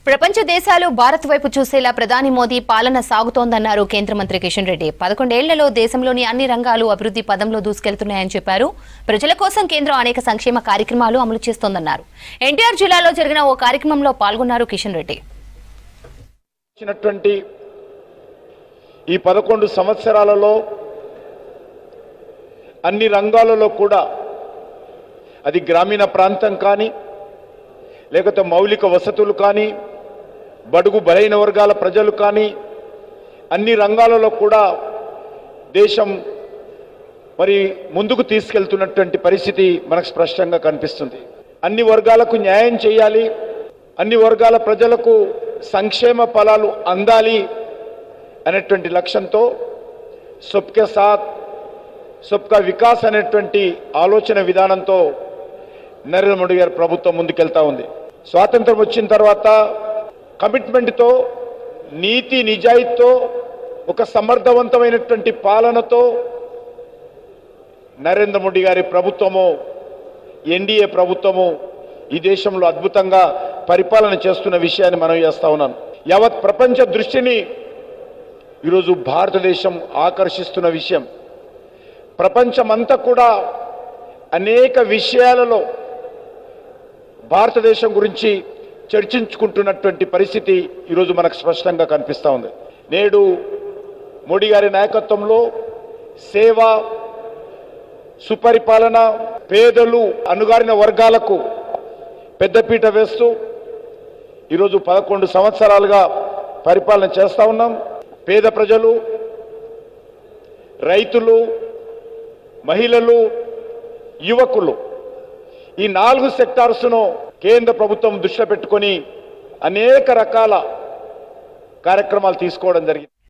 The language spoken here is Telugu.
ప్రపంచ దేశాలు భారత్ వైపు చూసేలా ప్రధాని మోదీ పాలన సాగుతోందన్నారు కేంద్ర మంత్రి కిషన్ రెడ్డి. 11 ఏళ్లలో దేశంలోని అన్ని రంగాలు అభివృద్ధి పదంలో దూసుకెళ్తున్నాయని చెప్పారు. ప్రజల కోసం కేంద్రం అనేక సంక్షేమ కార్యక్రమాలు అమలు చేస్తోందన్నారు. ఎన్టీఆర్ జిల్లాలో జరిగిన ఓ కార్యక్రమంలో పాల్గొన్నారు కిషన్ రెడ్డి. ఈ 11 సంవత్సరాలలో అన్ని రంగాలలో కూడా అది గ్రామీణ ప్రాంతం కానీ లేకపోతే మౌలిక వసతులు కానీ బడుగు బలైన వర్గాల ప్రజలు కానీ అన్ని రంగాలలో కూడా దేశం మరి ముందుకు తీసుకెళ్తున్నటువంటి పరిస్థితి మనకు స్పష్టంగా కనిపిస్తుంది. అన్ని వర్గాలకు న్యాయం చేయాలి, అన్ని వర్గాల ప్రజలకు సంక్షేమ ఫలాలు అందాలి అనేటువంటి లక్ష్యంతో సబ్కే సాత్ సబ్కా వికాస్ అనేటువంటి ఆలోచన విధానంతో నరేంద్ర మోడీ గారి ప్రభుత్వం ముందుకెళ్తా ఉంది. స్వాతంత్రం వచ్చిన తర్వాత కమిట్మెంట్తో, నీతి నిజాయితీతో, ఒక సమర్థవంతమైనటువంటి పాలనతో నరేంద్ర మోడీ గారి ప్రభుత్వము, ఎన్డీఏ ప్రభుత్వము ఈ దేశంలో అద్భుతంగా పరిపాలన చేస్తున్న విషయాన్ని మనం చేస్తా ఉన్నాను. యావత్ ప్రపంచ దృష్టిని ఈరోజు భారతదేశం ఆకర్షిస్తున్న విషయం. ప్రపంచమంతా కూడా అనేక విషయాలలో భారతదేశం గురించి చర్చించుకుంటున్నటువంటి పరిస్థితి ఈరోజు మనకు స్పష్టంగా కనిపిస్తూ ఉంది. నేడు మోడీ గారి నాయకత్వంలో సేవ, సుపరిపాలన, పేదలు, అణగారిన వర్గాలకు పెద్దపీట వేస్తూ ఈరోజు 11 సంవత్సరాలుగా పరిపాలన చేస్తూ ఉన్నాం. పేద ప్రజలు, రైతులు, మహిళలు, యువకులు ఈ 4 సెక్టార్స్ను కేంద్ర ప్రభుత్వం దృష్టిలో పెట్టుకొని అనేక రకాల కార్యక్రమాలు తీసుకోవడం జరిగింది.